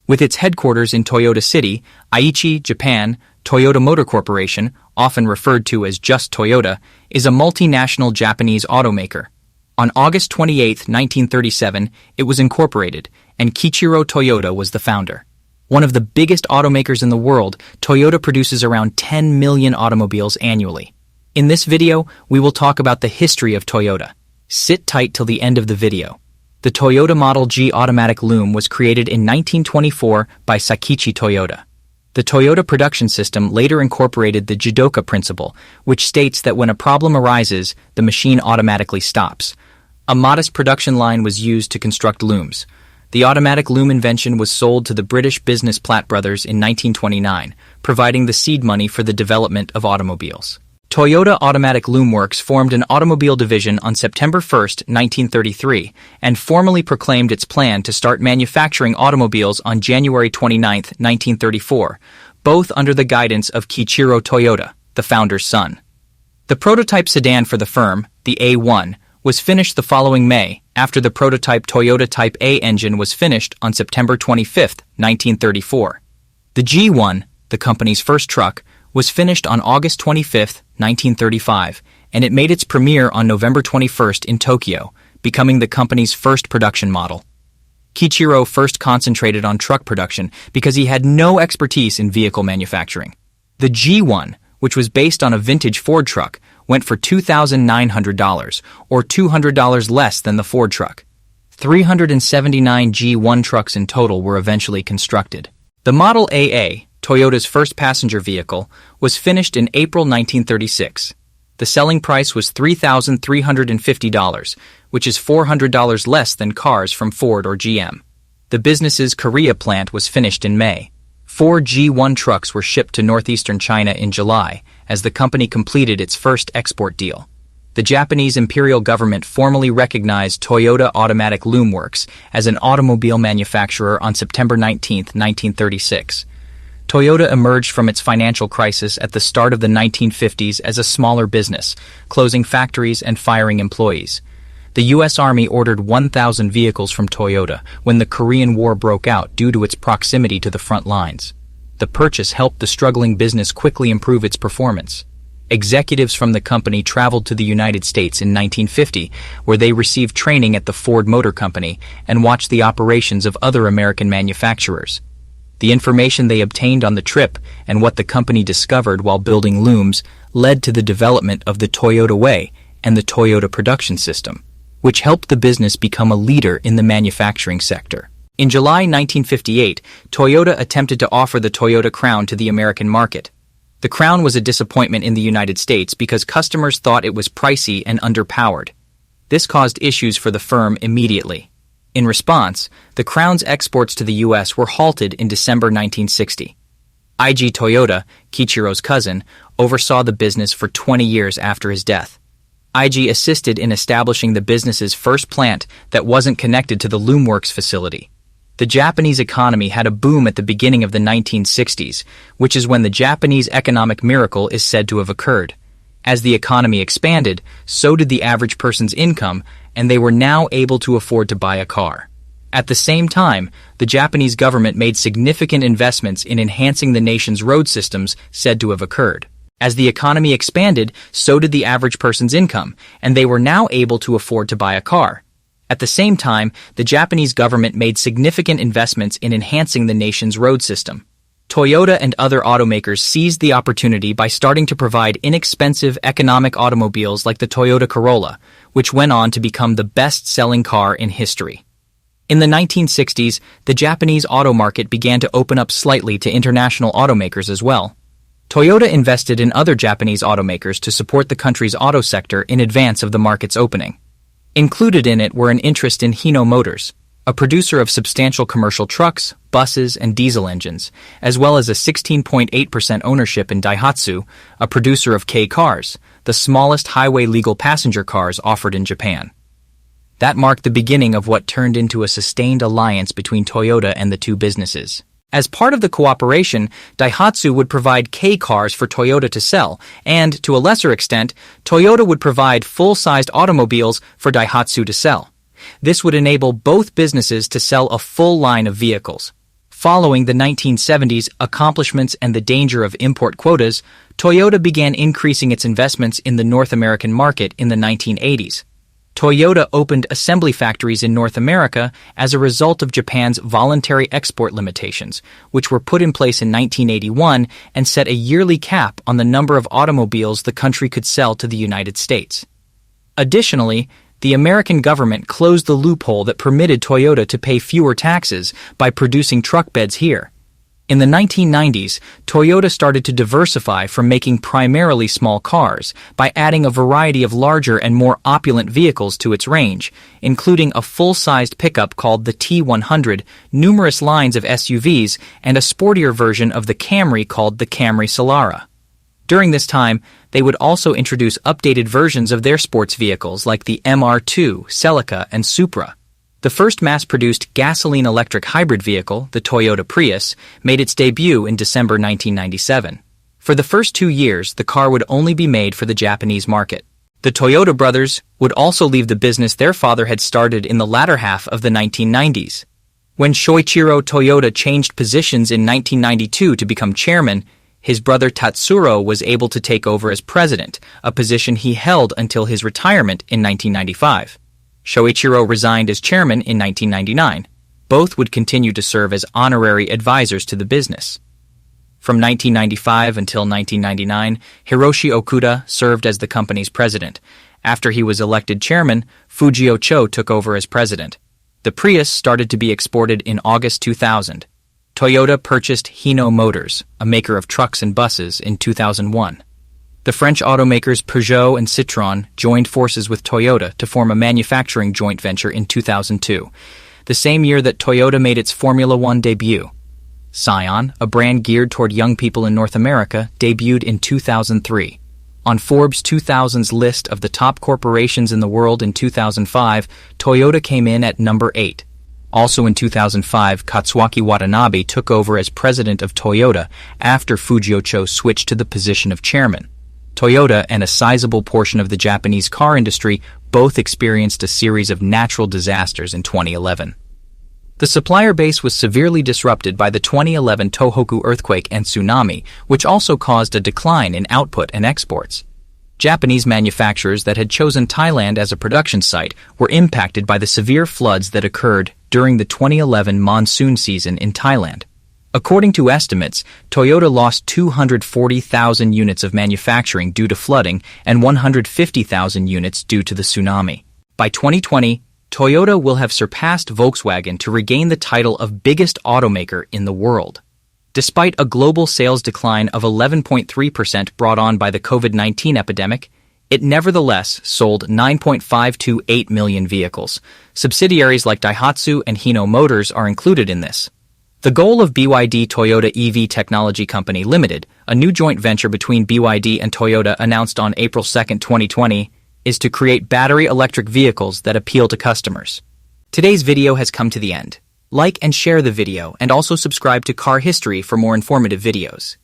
With its headquarters in Toyota City, Aichi, Japan, Toyota Motor Corporation, often referred to as just Toyota, is a multinational Japanese automaker. On August 28, 1937, it was incorporated, and Kiichiro Toyota was the founder. One of the biggest automakers in the world, Toyota produces around 10 million automobiles annually. In this video, we will talk about the history of Toyota. Sit tight till the end of the video. The Toyota Model G automatic loom was created in 1924 by Sakichi Toyota. The Toyota production system later incorporated the Jidoka principle, which states that when a problem arises, the machine automatically stops. A modest production line was used to construct looms. The automatic loom invention was sold to the British business Platt Brothers in 1929, providing the seed money for the development of automobiles. Toyota Automatic Loom Works formed an automobile division on September 1, 1933, and formally proclaimed its plan to start manufacturing automobiles on January 29, 1934, both under the guidance of Kiichiro Toyota, the founder's son. The prototype sedan for the firm, the A1, was finished the following May, after the prototype Toyota Type A engine was finished on September 25, 1934. The G1, the company's first truck, was finished on August 25, 1935, and it made its premiere on November 21 in Tokyo, becoming the company's first production model. Kiichiro first concentrated on truck production because he had no expertise in vehicle manufacturing. The G1, which was based on a vintage Ford truck, went for $2,900, or $200 less than the Ford truck. 379 G1 trucks in total were eventually constructed. The Model AA, Toyota's first passenger vehicle, was finished in April 1936. The selling price was $3,350, which is $400 less than cars from Ford or GM. The business's Korea plant was finished in May. 4 G1 trucks were shipped to northeastern China in July, as the company completed its first export deal. The Japanese imperial government formally recognized Toyota Automatic Loom Works as an automobile manufacturer on September 19, 1936. Toyota emerged from its financial crisis at the start of the 1950s as a smaller business, closing factories and firing employees. The U.S. Army ordered 1,000 vehicles from Toyota when the Korean War broke out due to its proximity to the front lines. The purchase helped the struggling business quickly improve its performance. Executives from the company traveled to the United States in 1950, where they received training at the Ford Motor Company and watched the operations of other American manufacturers. The information they obtained on the trip and what the company discovered while building looms led to the development of the Toyota Way and the Toyota production system, which helped the business become a leader in the manufacturing sector. In July 1958, Toyota attempted to offer the Toyota Crown to the American market. The Crown was a disappointment in the United States because customers thought it was pricey and underpowered. This caused issues for the firm immediately. In response, the Crown's exports to the U.S. were halted in December 1960. IG Toyota, Kiichiro's cousin, oversaw the business for 20 years after his death. IG assisted in establishing the business's first plant that wasn't connected to the Loomworks facility. The Japanese economy had a boom at the beginning of the 1960s, which is when the Japanese economic miracle is said to have occurred. As the economy expanded, so did the average person's income, and they were now able to afford to buy a car. At the same time, the Japanese government made significant investments in enhancing the nation's road systems said to have occurred. As the economy expanded, so did the average person's income, and they were now able to afford to buy a car. At the same time, the Japanese government made significant investments in enhancing the nation's road system. Toyota and other automakers seized the opportunity by starting to provide inexpensive economic automobiles like the Toyota Corolla, which went on to become the best-selling car in history. In the 1960s, the Japanese auto market began to open up slightly to international automakers as well. Toyota invested in other Japanese automakers to support the country's auto sector in advance of the market's opening. Included in it were an interest in Hino Motors, a producer of substantial commercial trucks, buses, and diesel engines, as well as a 16.8% ownership in Daihatsu, a producer of K cars, the smallest highway-legal passenger cars offered in Japan. That marked the beginning of what turned into a sustained alliance between Toyota and the two businesses. As part of the cooperation, Daihatsu would provide K cars for Toyota to sell, and, to a lesser extent, Toyota would provide full-sized automobiles for Daihatsu to sell. This would enable both businesses to sell a full line of vehicles. Following the 1970s accomplishments and the danger of import quotas, Toyota began increasing its investments in the North American market in the 1980s. Toyota opened assembly factories in North America as a result of Japan's voluntary export limitations, which were put in place in 1981 and set a yearly cap on the number of automobiles the country could sell to the United States. Additionally, the American government closed the loophole that permitted Toyota to pay fewer taxes by producing truck beds here. In the 1990s, Toyota started to diversify from making primarily small cars by adding a variety of larger and more opulent vehicles to its range, including a full-sized pickup called the T100, numerous lines of SUVs, and a sportier version of the Camry called the Camry Solara. During this time, they would also introduce updated versions of their sports vehicles like the MR2, Celica, and Supra. The first mass-produced gasoline-electric hybrid vehicle, the Toyota Prius, made its debut in December 1997. For the first 2 years, the car would only be made for the Japanese market. The Toyota brothers would also leave the business their father had started in the latter half of the 1990s. When Shoichiro Toyota changed positions in 1992 to become chairman, his brother Tatsuro was able to take over as president, a position he held until his retirement in 1995. Shoichiro resigned as chairman in 1999. Both would continue to serve as honorary advisors to the business. From 1995 until 1999, Hiroshi Okuda served as the company's president. After he was elected chairman, Fujio Cho took over as president. The Prius started to be exported in August 2000. Toyota purchased Hino Motors, a maker of trucks and buses, in 2001. The French automakers Peugeot and Citroën joined forces with Toyota to form a manufacturing joint venture in 2002, the same year that Toyota made its Formula One debut. Scion, a brand geared toward young people in North America, debuted in 2003. On Forbes' 2000's list of the top corporations in the world in 2005, Toyota came in at number 8. Also in 2005, Katsuaki Watanabe took over as president of Toyota after Fujio Cho switched to the position of chairman. Toyota and a sizable portion of the Japanese car industry both experienced a series of natural disasters in 2011. The supplier base was severely disrupted by the 2011 Tohoku earthquake and tsunami, which also caused a decline in output and exports. Japanese manufacturers that had chosen Thailand as a production site were impacted by the severe floods that occurred during the 2011 monsoon season in Thailand. According to estimates, Toyota lost 240,000 units of manufacturing due to flooding and 150,000 units due to the tsunami. By 2020, Toyota will have surpassed Volkswagen to regain the title of biggest automaker in the world. Despite a global sales decline of 11.3% brought on by the COVID-19 epidemic, it nevertheless sold 9.528 million vehicles. Subsidiaries like Daihatsu and Hino Motors are included in this. The goal of BYD Toyota EV Technology Company Limited, a new joint venture between BYD and Toyota announced on April 2, 2020, is to create battery electric vehicles that appeal to customers. Today's video has come to the end. Like and share the video and also subscribe to Car History for more informative videos.